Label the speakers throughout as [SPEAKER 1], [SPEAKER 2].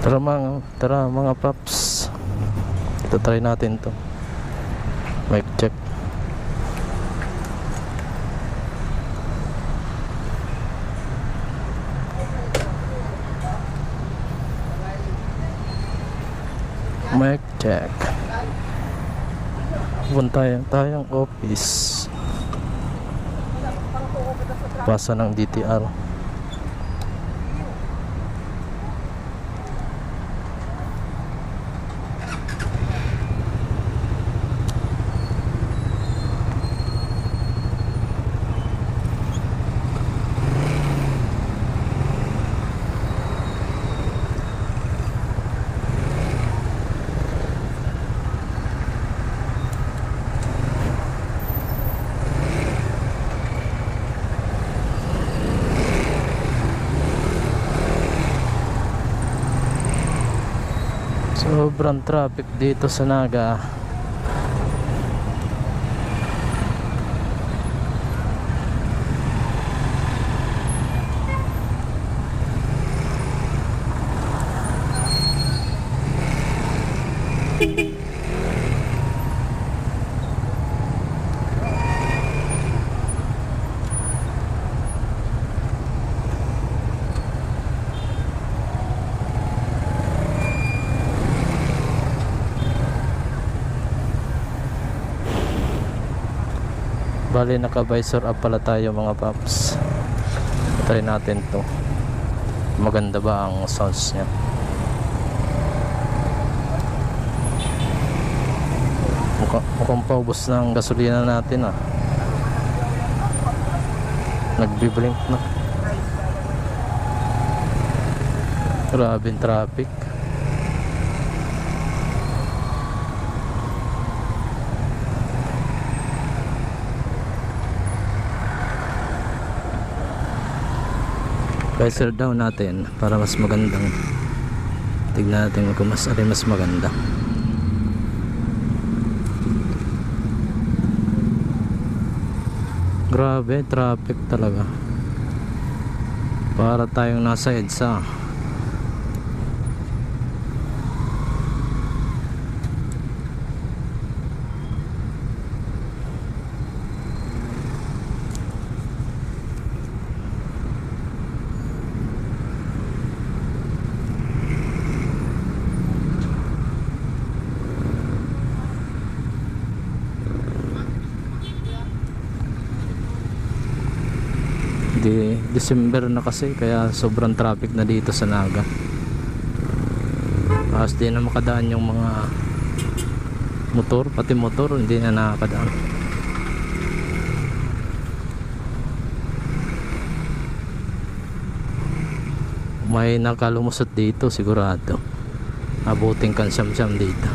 [SPEAKER 1] Tara mga paps, ito try natin to. Mic check. Mic check. Punta tayong office. Pasa ng DTR. Sobrang traffic dito sa Naga. Bali naka-visor up pala tayo mga paps. Try natin to. Maganda ba ang sounds niya? Mukhang paubos na ang gasolina natin ah. Nagbi-blink na. Grabing traffic. Visor down natin para mas magandang tignan natin kung mas maganda. Grabe traffic talaga, para tayong nasa EDSA. December na kasi, kaya sobrang traffic na dito sa Naga. Tapos di na makadaan yung mga motor, pati motor hindi na nakakadaan. May nakalumusot dito sigurado, abuting kansyam-syam dito.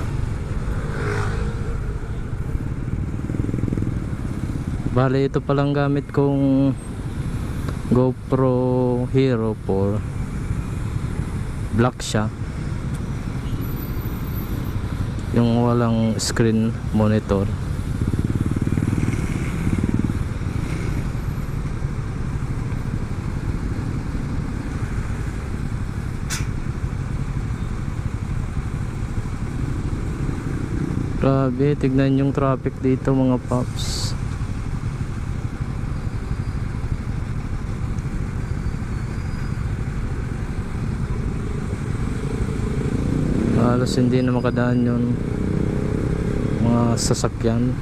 [SPEAKER 1] Bale ito palang gamit kong GoPro Hero 4, black siya, yung walang screen monitor. Grabe, tignan yung traffic dito mga paps. Halos hindi na makadaan yung mga sasakyan.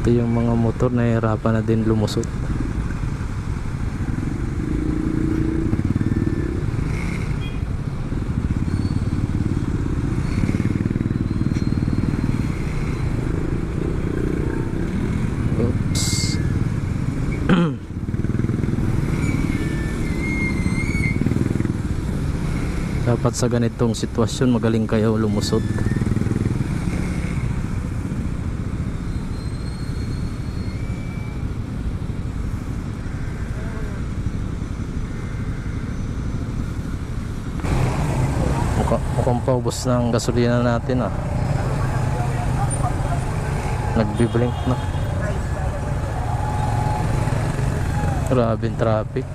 [SPEAKER 1] Ito yung mga motor, nahihirapan na din lumusot. Oops. Dapat sa ganitong sitwasyon magaling kayo lumusot. Mukhang paubos na ang gasolina natin ah. Nagbi-blink na. Grabing traffic.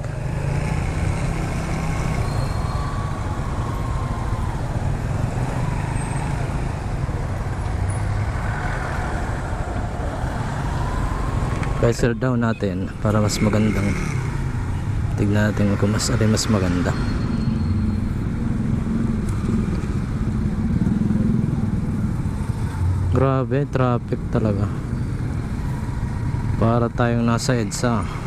[SPEAKER 1] Visor down natin para mas magandang tignan natin kung mas alin mas maganda. Grabe, traffic talaga. Para tayong nasa EDSA.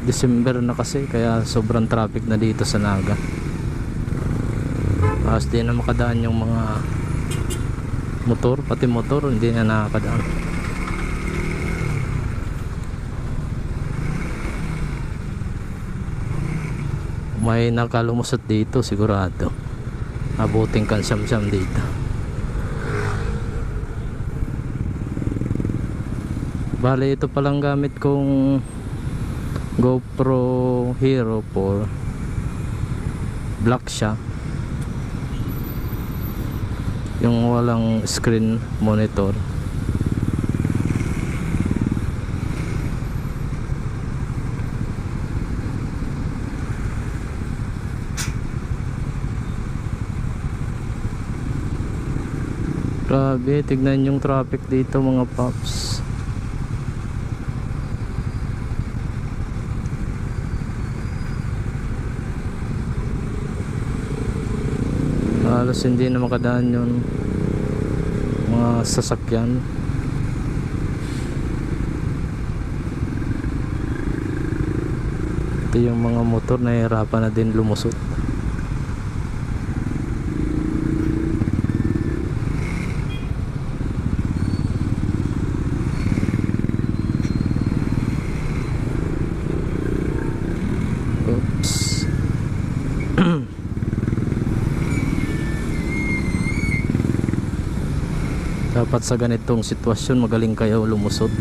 [SPEAKER 1] December na kasi kaya sobrang traffic na dito sa Naga. Di na makadaan yung mga motor, pati motor hindi na nakakadaan. May nakalumusot dito sigurado. Abuting kansyam-syam dito. Bale ito palang gamit kong GoPro Hero 4, black siya, yung walang screen monitor. Grabe, tignan yung traffic dito mga paps. Halos hindi na makadaan yung mga sasakyan. Ito yung mga motor nahihirapan na din lumusot. Oops. Dapat sa ganitong sitwasyon magaling kayo lumusot.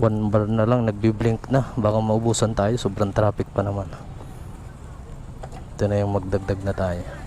[SPEAKER 1] One bar na lang, nagbi-blink na. Baka maubusan tayo, sobrang traffic pa naman. Ito na yung magdagdag na tayo.